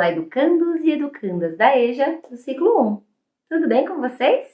Fala educandos e educandas da EJA do ciclo 1. Tudo bem com vocês?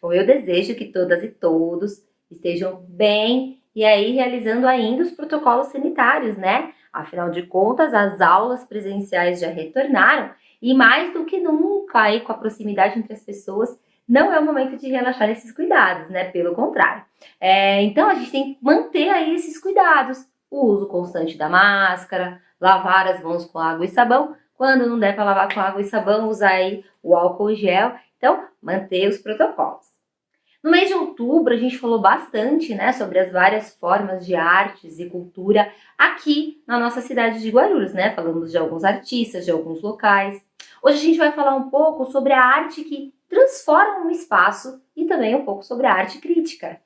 Bom, eu desejo que todas e todos estejam bem e aí realizando ainda os protocolos sanitários, né? Afinal de contas, as aulas presenciais já retornaram e mais do que nunca aí com a proximidade entre as pessoas, não é o momento de relaxar esses cuidados, né? Pelo contrário. Então a gente tem que manter aí esses cuidados. O uso constante da máscara, lavar as mãos com água e sabão. Quando não der para lavar com água e sabão, usar aí o álcool gel. Então, manter os protocolos. No mês de outubro, a gente falou bastante, né, sobre as várias formas de artes e cultura aqui na nossa cidade de Guarulhos, né? Falamos de alguns artistas, de alguns locais. Hoje a gente vai falar um pouco sobre a arte que transforma um espaço e também um pouco sobre a arte crítica.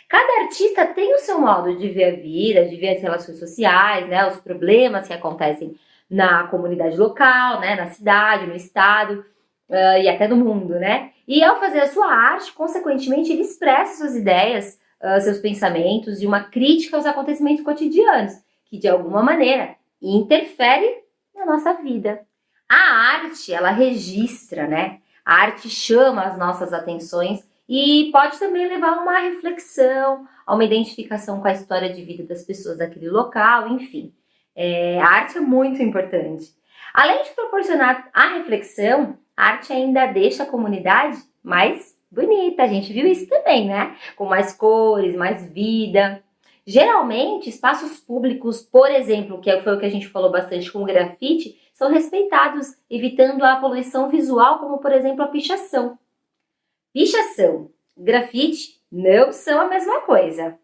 Cada artista tem o seu modo de ver a vida, de ver as relações sociais, né, os problemas que acontecem na comunidade local, né, na cidade, no estado e até no mundo, né? E ao fazer a sua arte, consequentemente, ele expressa suas ideias, seus pensamentos e uma crítica aos acontecimentos cotidianos, que de alguma maneira interfere na nossa vida. A arte, ela registra, né? A arte chama as nossas atenções e pode também levar a uma reflexão, a uma identificação com a história de vida das pessoas daquele local, enfim. A arte é muito importante. Além de proporcionar a reflexão, a arte ainda deixa a comunidade mais bonita. A gente viu isso também, né? Com mais cores, mais vida. Geralmente, espaços públicos, por exemplo, que foi o que a gente falou bastante com o grafite, são respeitados, evitando a poluição visual, como por exemplo a pichação. Pichação, grafite não são a mesma coisa.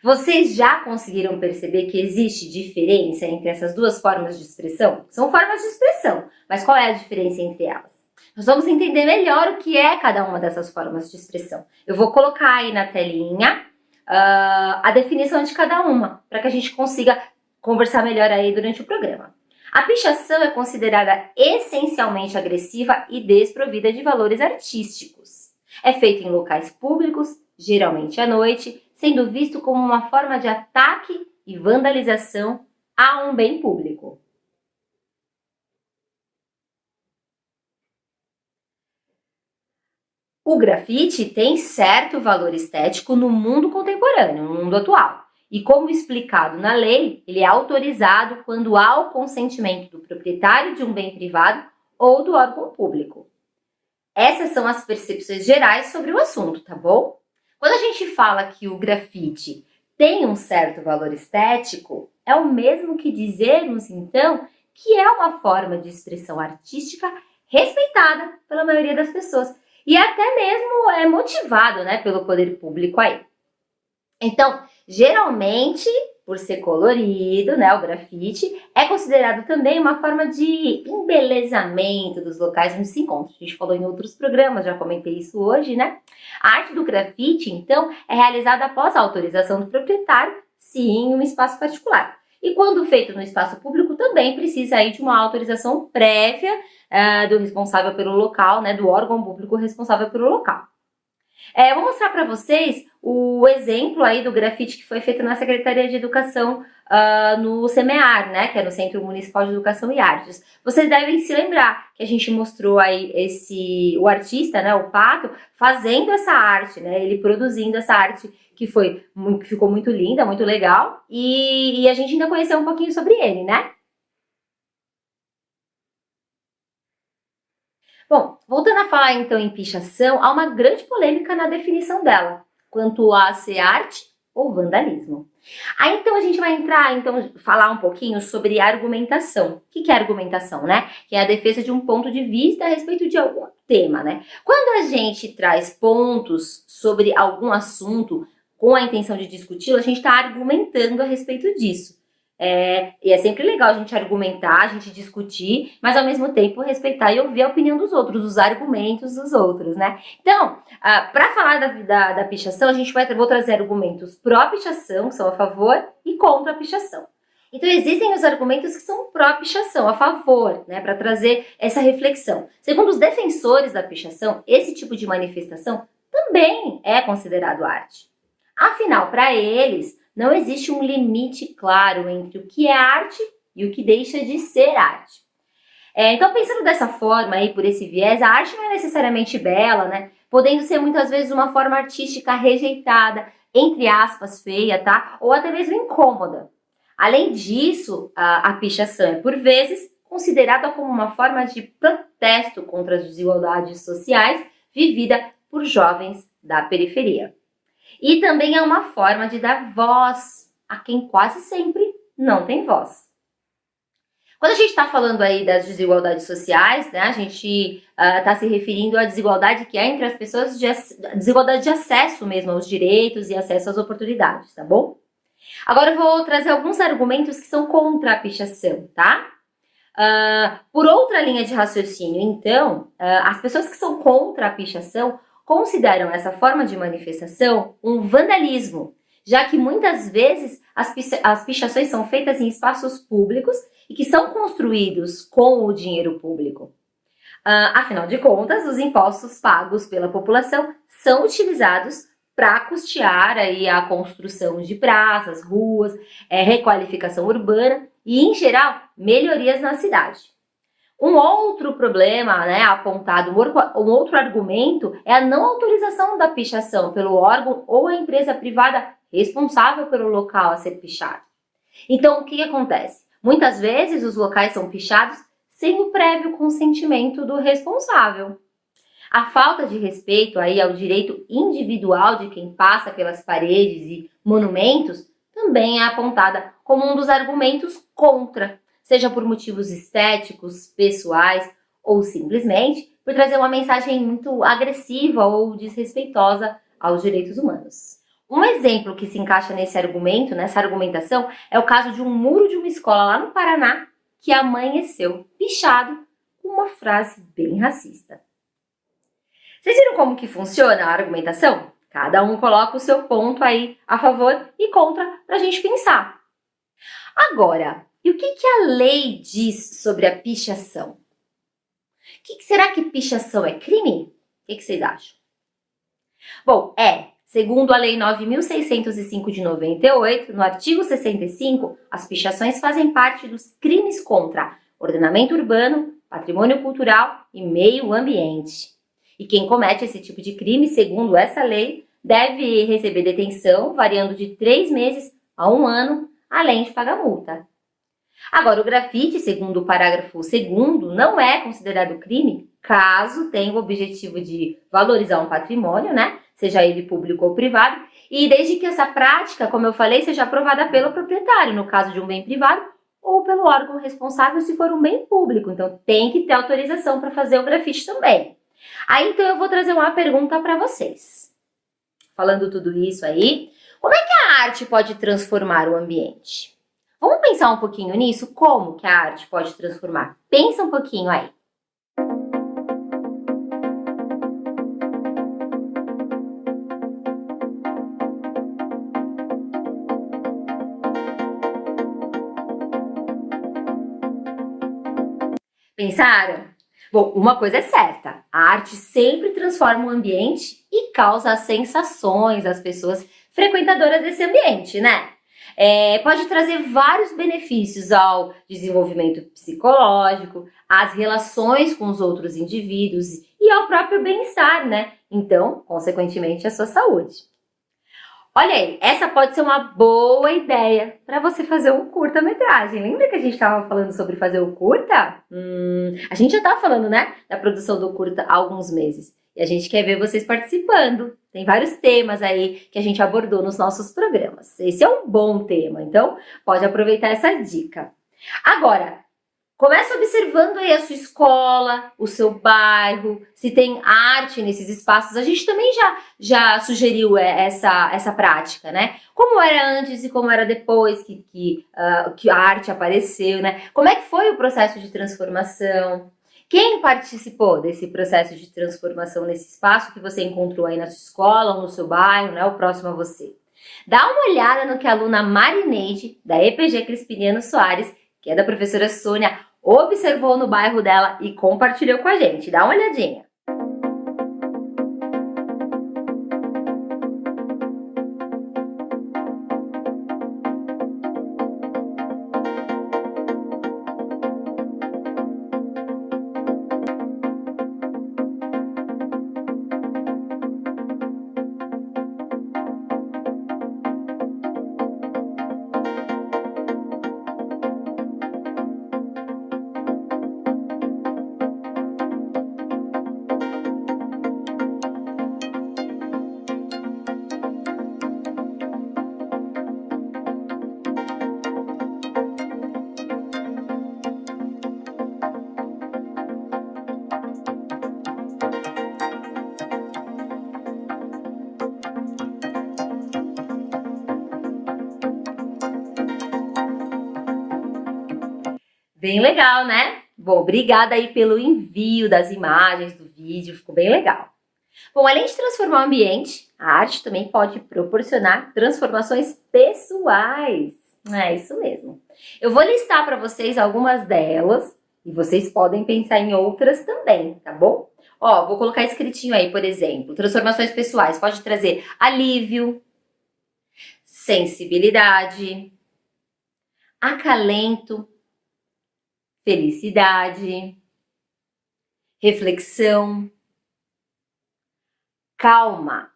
Vocês já conseguiram perceber que existe diferença entre essas duas formas de expressão? São formas de expressão, mas qual é a diferença entre elas? Nós vamos entender melhor o que é cada uma dessas formas de expressão. Eu vou colocar aí na telinha a definição de cada uma, para que a gente consiga conversar melhor aí durante o programa. A pichação é considerada essencialmente agressiva e desprovida de valores artísticos. É feita em locais públicos, geralmente à noite, sendo visto como uma forma de ataque e vandalização a um bem público. O grafite tem certo valor estético no mundo contemporâneo, no mundo atual. E como explicado na lei, ele é autorizado quando há o consentimento do proprietário de um bem privado ou do órgão público. Essas são as percepções gerais sobre o assunto, tá bom? Quando a gente fala que o grafite tem um certo valor estético, é o mesmo que dizermos, então, que é uma forma de expressão artística respeitada pela maioria das pessoas e até mesmo é motivado, né, pelo poder público aí. Então, geralmente, por ser colorido, né, o grafite é considerado também uma forma de embelezamento dos locais onde se encontra. A gente falou em outros programas, já comentei isso hoje, né? A arte do grafite, então, é realizada após a autorização do proprietário, se em um espaço particular. E quando feito no espaço público, também precisa aí de uma autorização prévia do responsável pelo local, né, do órgão público responsável pelo local. Eu vou mostrar para vocês o exemplo aí do grafite que foi feito na Secretaria de Educação no CEMEAR, né, que é no Centro Municipal de Educação e Artes. Vocês devem se lembrar que a gente mostrou aí o artista, né, o Pato, fazendo essa arte, né, ele produzindo essa arte que ficou muito linda, muito legal, e a gente ainda conheceu um pouquinho sobre ele, né? Bom, voltando a falar então em pichação, há uma grande polêmica na definição dela, quanto a ser arte ou vandalismo. Aí então a gente vai falar um pouquinho sobre argumentação. O que é argumentação, né? Que é a defesa de um ponto de vista a respeito de algum tema, né? Quando a gente traz pontos sobre algum assunto com a intenção de discuti-lo, a gente está argumentando a respeito disso. E é sempre legal a gente argumentar, a gente discutir, mas ao mesmo tempo respeitar e ouvir a opinião dos outros, os argumentos dos outros, né? Então, para falar da pichação, vou trazer argumentos pró-pichação, que são a favor, e contra a pichação. Então, existem os argumentos que são pró-pichação, a favor, né? Para trazer essa reflexão. Segundo os defensores da pichação, esse tipo de manifestação também é considerado arte. Afinal, para eles, não existe um limite claro entre o que é arte e o que deixa de ser arte. Então, pensando dessa forma aí, por esse viés, a arte não é necessariamente bela, né? Podendo ser muitas vezes uma forma artística rejeitada, entre aspas, feia, tá? Ou até mesmo incômoda. Além disso, a pichação é, por vezes, considerada como uma forma de protesto contra as desigualdades sociais vivida por jovens da periferia. E também é uma forma de dar voz a quem quase sempre não tem voz. Quando a gente está falando aí das desigualdades sociais, né, a gente está se referindo à desigualdade que há entre as pessoas, desigualdade de acesso mesmo aos direitos e acesso às oportunidades, tá bom? Agora eu vou trazer alguns argumentos que são contra a pichação, tá? Por outra linha de raciocínio, então, as pessoas que são contra a pichação consideram essa forma de manifestação um vandalismo, já que muitas vezes as pichações são feitas em espaços públicos e que são construídos com o dinheiro público. Afinal de contas, os impostos pagos pela população são utilizados para custear aí a construção de praças, ruas, requalificação urbana e, em geral, melhorias na cidade. Um outro problema, né, apontado, um outro argumento é a não autorização da pichação pelo órgão ou a empresa privada responsável pelo local a ser pichado. Então, o que acontece? Muitas vezes os locais são pichados sem o prévio consentimento do responsável. A falta de respeito aí ao direito individual de quem passa pelas paredes e monumentos também é apontada como um dos argumentos contra, seja por motivos estéticos, pessoais ou simplesmente por trazer uma mensagem muito agressiva ou desrespeitosa aos direitos humanos. Um exemplo que se encaixa nesse argumento, nessa argumentação, é o caso de um muro de uma escola lá no Paraná que amanheceu pichado com uma frase bem racista. Vocês viram como que funciona a argumentação? Cada um coloca o seu ponto aí a favor e contra para a gente pensar. Agora, e o que a lei diz sobre a pichação? Será que pichação é crime? O que vocês acham? Bom, segundo a Lei 9.605 de 98, no artigo 65, as pichações fazem parte dos crimes contra ordenamento urbano, patrimônio cultural e meio ambiente. E quem comete esse tipo de crime, segundo essa lei, deve receber detenção variando de 3 meses a 1 ano, além de pagar multa. Agora, o grafite, segundo o parágrafo 2º, não é considerado crime caso tenha o objetivo de valorizar um patrimônio, né? Seja ele público ou privado, e desde que essa prática, como eu falei, seja aprovada pelo proprietário, no caso de um bem privado, ou pelo órgão responsável se for um bem público. Então, tem que ter autorização para fazer o grafite também. Aí, então, eu vou trazer uma pergunta para vocês. Falando tudo isso aí, como é que a arte pode transformar o ambiente? Vamos pensar um pouquinho nisso? Como que a arte pode transformar? Pensa um pouquinho aí. Pensaram? Bom, uma coisa é certa, a arte sempre transforma o ambiente e causa sensações às pessoas frequentadoras desse ambiente, né? Pode trazer vários benefícios ao desenvolvimento psicológico, às relações com os outros indivíduos e ao próprio bem-estar, né? Então, consequentemente, à sua saúde. Olha aí, essa pode ser uma boa ideia para você fazer um curta-metragem. Lembra que a gente estava falando sobre fazer o curta? A gente já estava falando, né, da produção do curta há alguns meses. E a gente quer ver vocês participando. Tem vários temas aí que a gente abordou nos nossos programas. Esse é um bom tema, então pode aproveitar essa dica. Agora, comece observando aí a sua escola, o seu bairro, se tem arte nesses espaços. A gente também já sugeriu essa prática, né? Como era antes e como era depois que a arte apareceu, né? Como é que foi o processo de transformação? Quem participou desse processo de transformação nesse espaço que você encontrou aí na sua escola ou no seu bairro, né? O próximo a você. Dá uma olhada no que a aluna Marineide, da EPG Crispiniano Soares, que é da professora Sônia, observou no bairro dela e compartilhou com a gente. Dá uma olhadinha. Bem legal, né? Bom, obrigada aí pelo envio das imagens do vídeo, ficou bem legal. Bom, além de transformar o ambiente, a arte também pode proporcionar transformações pessoais. É isso mesmo. Eu vou listar para vocês algumas delas e vocês podem pensar em outras também, tá bom? Ó, vou colocar escritinho aí, por exemplo, transformações pessoais pode trazer alívio, sensibilidade, acalento, felicidade, reflexão, calma.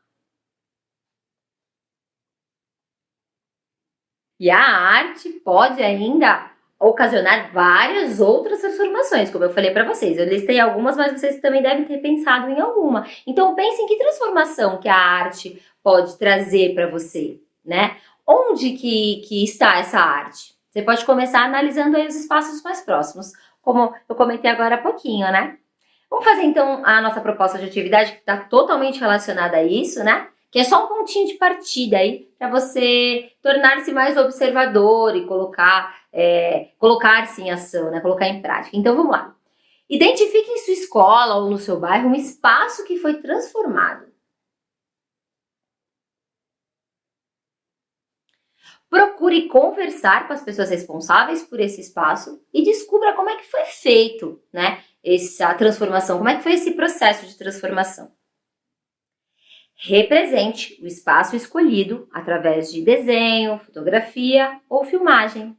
E a arte pode ainda ocasionar várias outras transformações, como eu falei para vocês. Eu listei algumas, mas vocês também devem ter pensado em alguma. Então pense em que transformação que a arte pode trazer para você, né? Onde que está essa arte? Você pode começar analisando aí os espaços mais próximos, como eu comentei agora há pouquinho, né? Vamos fazer então a nossa proposta de atividade que está totalmente relacionada a isso, né? Que é só um pontinho de partida aí para você tornar-se mais observador e colocar-se em ação, né? Colocar em prática. Então vamos lá. Identifique em sua escola ou no seu bairro um espaço que foi transformado. Procure conversar com as pessoas responsáveis por esse espaço e descubra como é que foi feito, né? Essa transformação, como é que foi esse processo de transformação. Represente o espaço escolhido através de desenho, fotografia ou filmagem.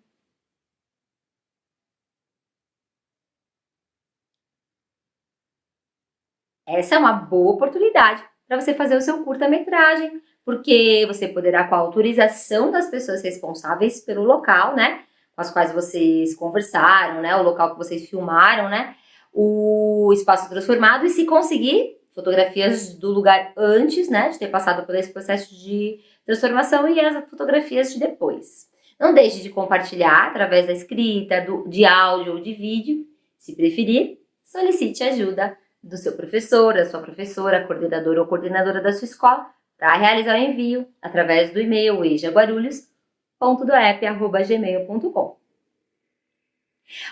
Essa é uma boa oportunidade para você fazer o seu curta-metragem, porque você poderá, com a autorização das pessoas responsáveis pelo local, né, com as quais vocês conversaram, né, o local que vocês filmaram, né, o espaço transformado, e se conseguir, fotografias do lugar antes, né, de ter passado por esse processo de transformação e as fotografias de depois. Não deixe de compartilhar através da escrita, de áudio ou de vídeo. Se preferir, solicite ajuda do seu professor, da sua professora, coordenador ou coordenadora da sua escola, para realizar o envio através do e-mail ejaguarulhos.doep@gmail.com.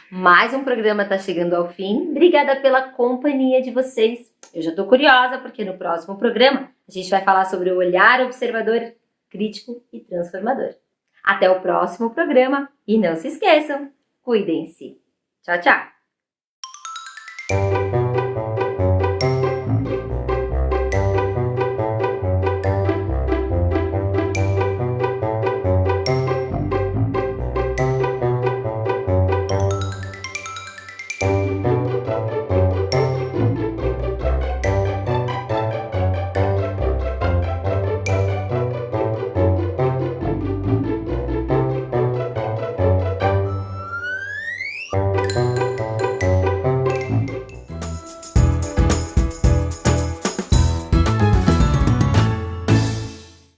Mais um programa está chegando ao fim. Obrigada pela companhia de vocês. Eu já estou curiosa porque no próximo programa a gente vai falar sobre o olhar observador, crítico e transformador. Até o próximo programa e não se esqueçam, cuidem-se. Tchau, tchau!